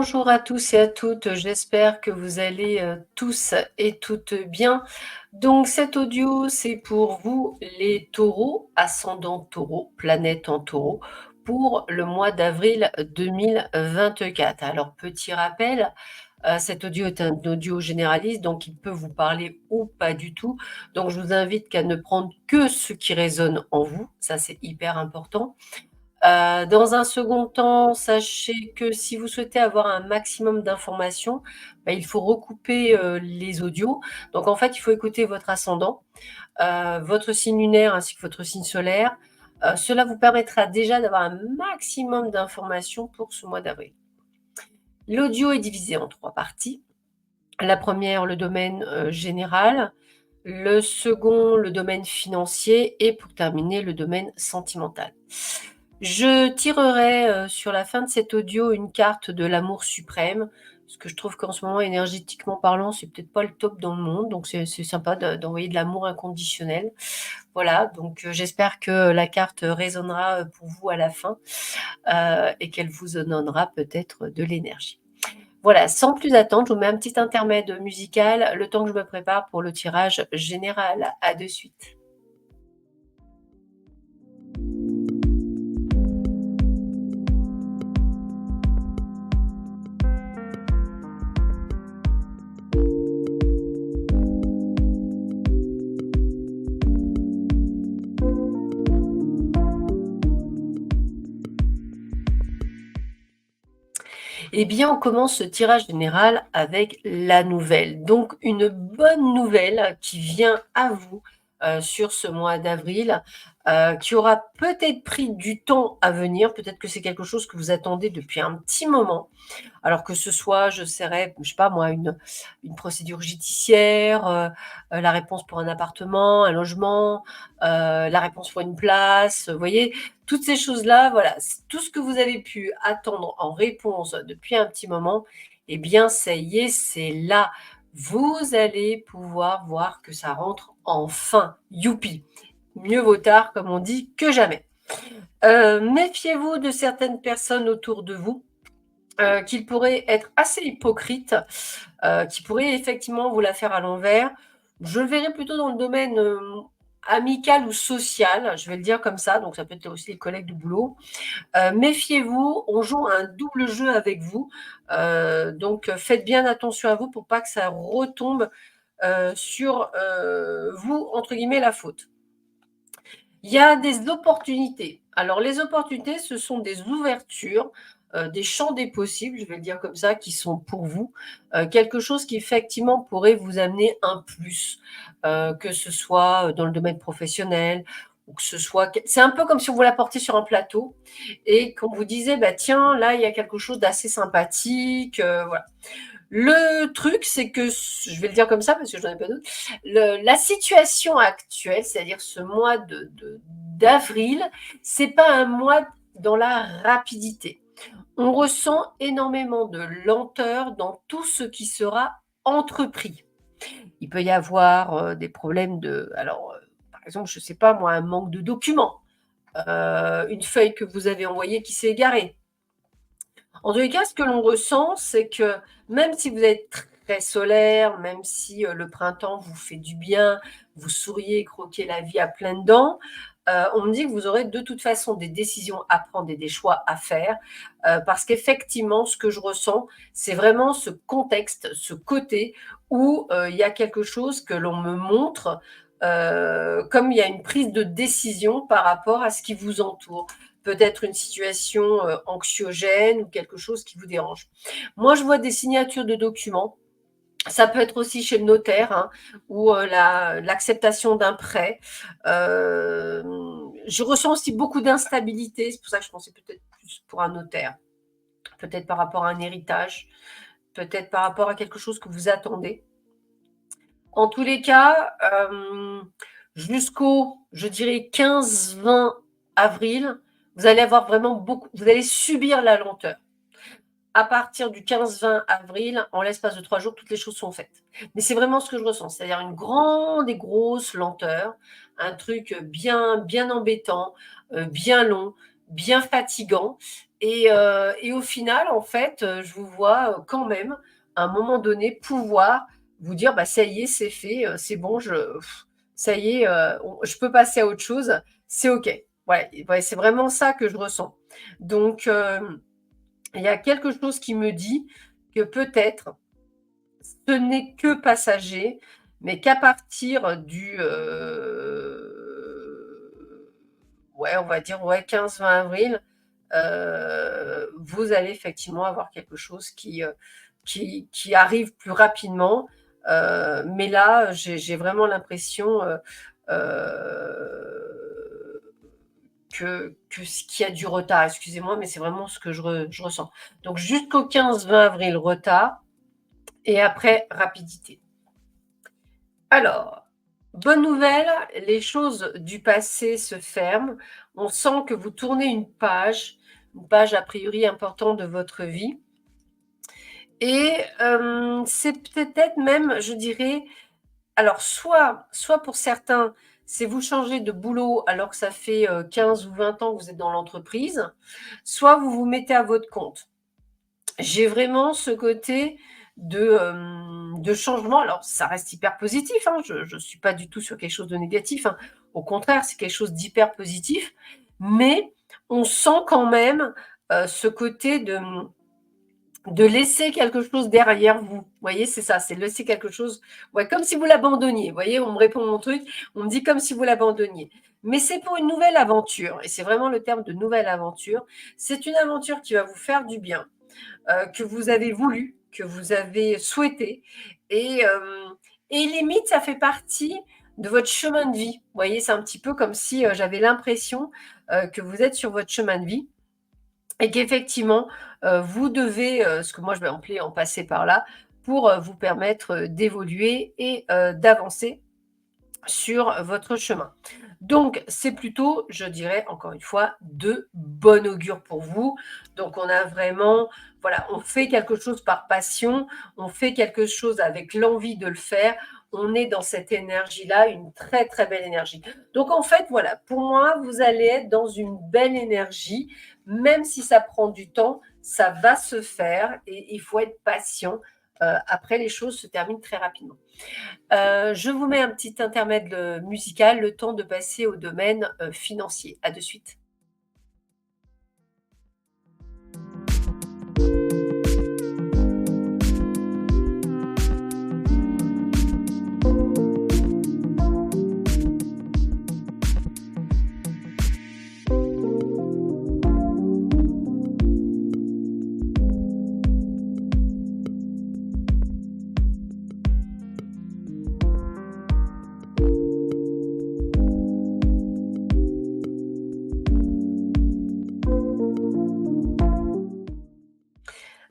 Bonjour à tous et à toutes, j'espère que vous allez tous et toutes bien. Donc cet audio, c'est pour vous les taureaux, ascendant taureau, planète en taureau, pour le mois d'avril 2024. Alors petit rappel, cet audio est un audio généraliste, donc il peut vous parler ou pas du tout. Donc je vous invite qu'à ne prendre que ce qui résonne en vous, ça c'est hyper important. Dans un second temps, sachez que si vous souhaitez avoir un maximum d'informations, il faut recouper, les audios. Donc en fait, il faut écouter votre ascendant, votre signe lunaire ainsi que votre signe solaire. Cela vous permettra déjà d'avoir un maximum d'informations pour ce mois d'avril. L'audio est divisé en 3 parties. La première, le domaine, général, le second, le domaine financier et pour terminer, le domaine sentimental. Je tirerai, sur la fin de cet audio une carte de l'amour suprême, parce que je trouve qu'en ce moment, énergétiquement parlant, c'est peut-être pas le top dans le monde, donc c'est sympa d'envoyer de l'amour inconditionnel. Voilà, donc j'espère que la carte résonnera, pour vous à la fin, et qu'elle vous donnera peut-être de l'énergie. Voilà, sans plus attendre, je vous mets un petit intermède musical, le temps que je me prépare pour le tirage général. À de suite. Eh bien, on commence ce tirage général avec la nouvelle. Donc, une bonne nouvelle qui vient à vous sur ce mois d'avril, qui aura peut-être pris du temps à venir. Peut-être que c'est quelque chose que vous attendez depuis un petit moment. Alors que ce soit, je sais pas moi, une procédure judiciaire, la réponse pour un appartement, un logement, la réponse pour une place, vous voyez? Toutes ces choses-là, voilà, tout ce que vous avez pu attendre en réponse depuis un petit moment, eh bien ça y est, c'est là. Vous allez pouvoir voir que ça rentre enfin. Youpi! Mieux vaut tard, comme on dit, que jamais. Méfiez-vous de certaines personnes autour de vous qu'il pourrait être assez hypocrite, qui pourrait effectivement vous la faire à l'envers. Je le verrais plutôt dans le domaine amical ou social, je vais le dire comme ça, donc ça peut être aussi les collègues du boulot. Méfiez-vous, on joue un double jeu avec vous, donc faites bien attention à vous pour pas que ça retombe sur vous, entre guillemets, la faute. Il y a des opportunités. Alors les opportunités, ce sont des ouvertures, des champs des possibles, je vais le dire comme ça, qui sont pour vous. Quelque chose qui effectivement pourrait vous amener un plus, que ce soit, dans le domaine professionnel ou que ce soit c'est un peu comme si on vous l'apportait sur un plateau et qu'on vous disait: «Bah tiens, là, il y a quelque chose d'assez sympathique», voilà. Le truc, c'est que, je vais le dire comme ça parce que j'en ai pas d'autre, la situation actuelle, c'est-à-dire ce mois d'avril, c'est pas un mois dans la rapidité. On ressent énormément de lenteur dans tout ce qui sera entrepris. Il peut y avoir des problèmes alors, par exemple, je sais pas moi, un manque de documents, une feuille que vous avez envoyée qui s'est égarée. En tous les cas, ce que l'on ressent, c'est que même si vous êtes très solaire, même si, le printemps vous fait du bien, vous souriez, croquez la vie à pleines dents, on me dit que vous aurez de toute façon des décisions à prendre et des choix à faire, parce qu'effectivement, ce que je ressens, c'est vraiment ce contexte, ce côté où, il y a quelque chose que l'on me montre, comme il y a une prise de décision par rapport à ce qui vous entoure. Peut-être une situation anxiogène ou quelque chose qui vous dérange. Moi, je vois des signatures de documents. Ça peut être aussi chez le notaire, hein, ou l'acceptation d'un prêt. Je ressens aussi beaucoup d'instabilité. C'est pour ça que je pensais peut-être plus pour un notaire. Peut-être par rapport à un héritage. Peut-être par rapport à quelque chose que vous attendez. En tous les cas, jusqu'au, je dirais, 15-20 avril, vous allez avoir vraiment vous allez subir la lenteur. À partir du 15-20 avril, en l'espace de 3 jours, toutes les choses sont faites. Mais c'est vraiment ce que je ressens, c'est-à-dire une grande et grosse lenteur, un truc bien, bien embêtant, bien long, bien fatigant. Et au final, en fait, je vous vois, quand même, à un moment donné, pouvoir vous dire: «Bah, ça y est, c'est fait, c'est bon, ça y est, on je peux passer à autre chose, c'est OK». Ouais, ouais, c'est vraiment ça que je ressens. Donc il y a quelque chose qui me dit que peut-être ce n'est que passager, mais qu'à partir du, ouais, on va dire, ouais, 15-20 avril, vous allez effectivement avoir quelque chose qui arrive plus rapidement. Mais là, j'ai vraiment l'impression, que ce qu'il y a du retard. Excusez-moi, mais c'est vraiment ce que je ressens. Donc jusqu'au 15-20 avril, retard et après rapidité. Alors, bonne nouvelle, les choses du passé se ferment. On sent que vous tournez une page a priori importante de votre vie. Et c'est peut-être même, je dirais, alors soit pour certains, c'est vous changer de boulot alors que ça fait 15 ou 20 ans que vous êtes dans l'entreprise, soit vous vous mettez à votre compte. J'ai vraiment ce côté de changement. Alors ça reste hyper positif, hein, je ne suis pas du tout sur quelque chose de négatif, hein. Au contraire, c'est quelque chose d'hyper positif, mais on sent quand même, ce côté de laisser quelque chose derrière vous. Vous voyez, c'est ça, c'est laisser quelque chose, ouais, comme si vous l'abandonniez. Vous voyez, on me répond mon truc, on me dit comme si vous l'abandonniez. Mais c'est pour une nouvelle aventure, et c'est vraiment le terme de nouvelle aventure. C'est une aventure qui va vous faire du bien, que vous avez voulu, que vous avez souhaité. Et, euh, et limite, ça fait partie de votre chemin de vie. Vous voyez, c'est un petit peu comme si j'avais l'impression que vous êtes sur votre chemin de vie et qu'effectivement, vous devez, ce que moi je vais appeler en passer par là, pour vous permettre d'évoluer et d'avancer sur votre chemin. Donc, c'est plutôt, je dirais encore une fois, de bon augure pour vous. Donc, on a vraiment, voilà, on fait quelque chose par passion, on fait quelque chose avec l'envie de le faire. On est dans cette énergie-là, une très très belle énergie. Donc, en fait, voilà, pour moi, vous allez être dans une belle énergie, même si ça prend du temps, ça va se faire et il faut être patient. Après, les choses se terminent très rapidement. Je vous mets un petit intermède, musical, le temps de passer au domaine, financier. À de suite.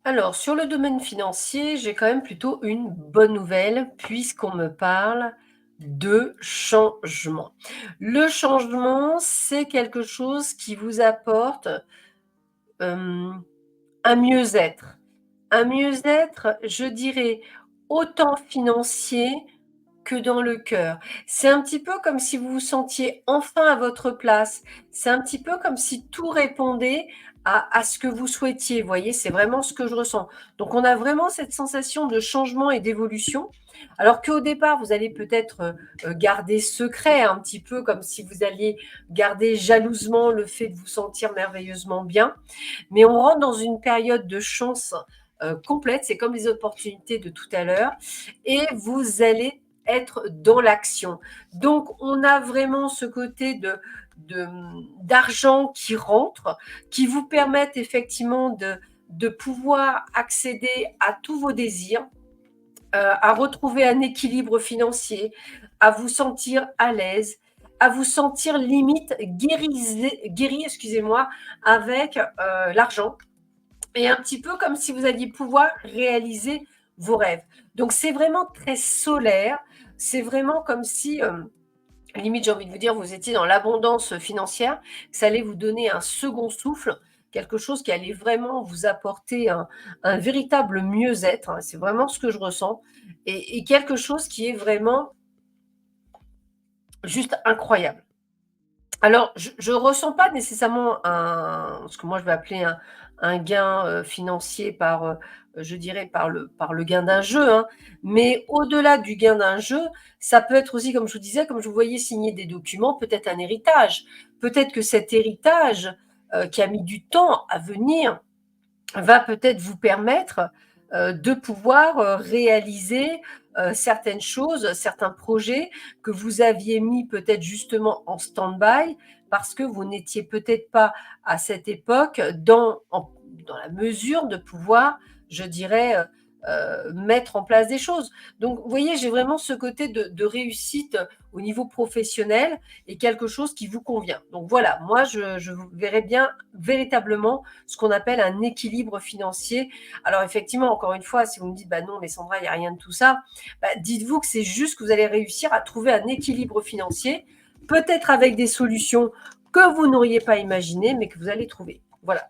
Alors sur le domaine financier, j'ai quand même plutôt une bonne nouvelle puisqu'on me parle de changement. Le changement, c'est quelque chose qui vous apporte, hem, un mieux-être. Un mieux-être, je dirais, autant financier que dans le cœur. C'est un petit peu comme si vous vous sentiez enfin à votre place. C'est un petit peu comme si tout répondait à ce que vous souhaitiez. Vous voyez, c'est vraiment ce que je ressens. Donc, on a vraiment cette sensation de changement et d'évolution. Alors qu'au départ, vous allez peut-être garder secret, un petit peu comme si vous alliez garder jalousement le fait de vous sentir merveilleusement bien. Mais on rentre dans une période de chance complète. C'est comme les opportunités de tout à l'heure. Et vous allez être dans l'action. Donc, on a vraiment ce côté d'argent qui rentre, qui vous permettent effectivement de pouvoir accéder à tous vos désirs, à retrouver un équilibre financier, à vous sentir à l'aise, à vous sentir limite guéri, excusez-moi, avec l'argent et un petit peu comme si vous alliez pouvoir réaliser vos rêves. Donc c'est vraiment très solaire, c'est vraiment comme si, limite j'ai envie de vous dire, vous étiez dans l'abondance financière, que ça allait vous donner un second souffle, quelque chose qui allait vraiment vous apporter un véritable mieux-être, hein, c'est vraiment ce que je ressens et quelque chose qui est vraiment juste incroyable. Alors, je ressens pas nécessairement ce que moi je vais appeler un gain, financier par, je dirais par le gain d'un jeu, hein. Mais au-delà du gain d'un jeu, ça peut être aussi comme je vous disais, comme je vous voyais signer des documents, peut-être un héritage. Peut-être que cet héritage, qui a mis du temps à venir, va peut-être vous permettre, de pouvoir, réaliser, certaines choses, certains projets que vous aviez mis peut-être justement en stand-by parce que vous n'étiez peut-être pas à cette époque dans la mesure de pouvoir, je dirais, mettre en place des choses. Donc vous voyez, j'ai vraiment ce côté de réussite au niveau professionnel et quelque chose qui vous convient. Donc voilà, moi je vous verrais bien véritablement ce qu'on appelle un équilibre financier. Alors effectivement, encore une fois, si vous me dites: «Bah non, mais Sandra, il y a rien de tout ça», bah, dites-vous que c'est juste que vous allez réussir à trouver un équilibre financier, peut-être avec des solutions que vous n'auriez pas imaginées, mais que vous allez trouver. Voilà.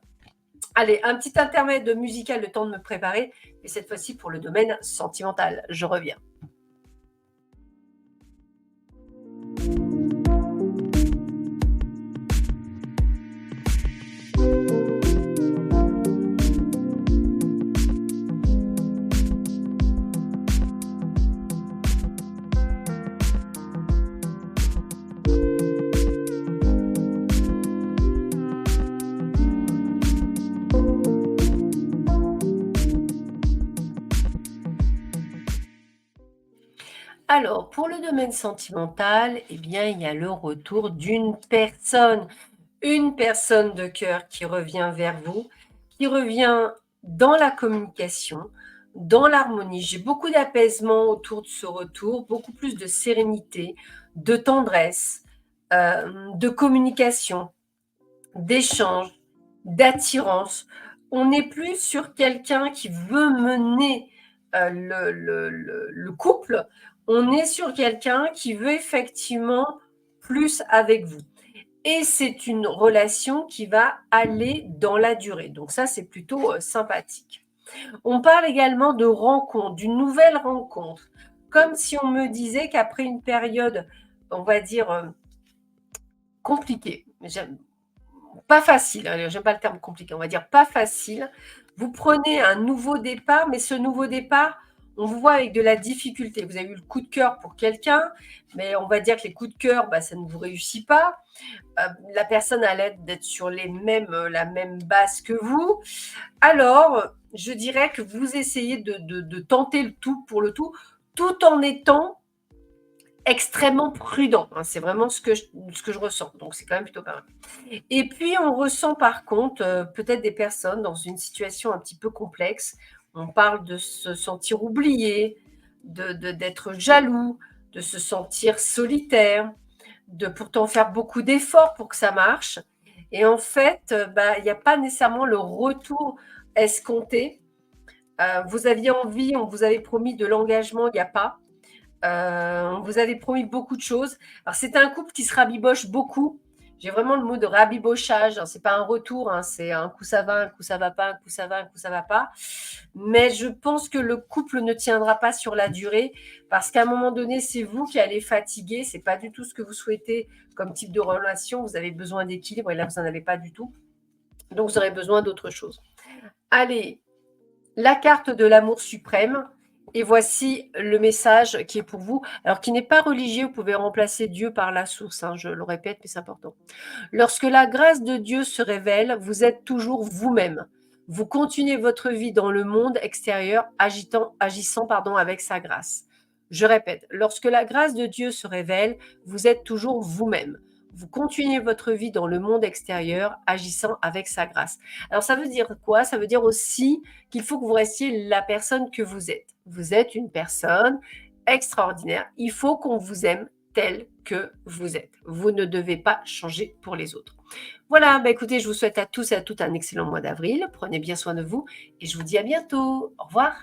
Allez, un petit intermède musical, le temps de me préparer, mais cette fois-ci pour le domaine sentimental. Je reviens. Alors, pour le domaine sentimental, eh bien, il y a le retour une personne de cœur qui revient vers vous, qui revient dans la communication, dans l'harmonie. J'ai beaucoup d'apaisement autour de ce retour, beaucoup plus de sérénité, de tendresse, de communication, d'échange, d'attirance. On n'est plus sur quelqu'un qui veut mener, le couple, on est sur quelqu'un qui veut effectivement plus avec vous et c'est une relation qui va aller dans la durée. Donc ça, c'est plutôt, sympathique. On parle également de rencontre, d'une nouvelle rencontre, comme si on me disait qu'après une période, on va dire, compliquée, j'aime pas facile, allez, j'aime pas le terme compliqué, on va dire pas facile. Vous prenez un nouveau départ, mais ce nouveau départ, on vous voit avec de la difficulté. Vous avez eu le coup de cœur pour quelqu'un, mais on va dire que les coups de cœur, bah, ça ne vous réussit pas. La personne a l'air d'être sur la même base que vous. Alors, je dirais que vous essayez de tenter le tout pour le tout en étant extrêmement prudent, hein. C'est vraiment ce que je ressens. Donc, c'est quand même plutôt pas mal. Et puis, on ressent par contre, peut-être des personnes dans une situation un petit peu complexe. On parle de se sentir oublié, d'être jaloux, de se sentir solitaire, de pourtant faire beaucoup d'efforts pour que ça marche. Et en fait, bah, il y a pas nécessairement le retour escompté. Vous aviez envie, on vous avait promis de l'engagement, il y a pas. On vous avait promis beaucoup de choses. Alors, c'est un couple qui se rabiboche beaucoup. J'ai vraiment le mot de rabibochage, hein. C'est pas un retour, hein, c'est un coup ça va, un coup ça va pas, un coup ça va, un coup ça va pas. Mais je pense que le couple ne tiendra pas sur la durée parce qu'à un moment donné, c'est vous qui allez fatiguer. C'est pas du tout ce que vous souhaitez comme type de relation. Vous avez besoin d'équilibre et là, vous n'en avez pas du tout. Donc, vous aurez besoin d'autre chose. Allez, la carte de l'amour suprême. Et voici le message qui est pour vous. Alors, qui n'est pas religieux, vous pouvez remplacer Dieu par la source, hein, je le répète, mais c'est important. Lorsque la grâce de Dieu se révèle, vous êtes toujours vous-même. Vous continuez votre vie dans le monde extérieur, agissant avec sa grâce. Je répète, lorsque la grâce de Dieu se révèle, vous êtes toujours vous-même. Vous continuez votre vie dans le monde extérieur, agissant avec sa grâce. Alors ça veut dire quoi? Ça veut dire aussi qu'il faut que vous restiez la personne que vous êtes. Vous êtes une personne extraordinaire. Il faut qu'on vous aime tel que vous êtes. Vous ne devez pas changer pour les autres. Voilà, bah écoutez, je vous souhaite à tous et à toutes un excellent mois d'avril. Prenez bien soin de vous et je vous dis à bientôt. Au revoir.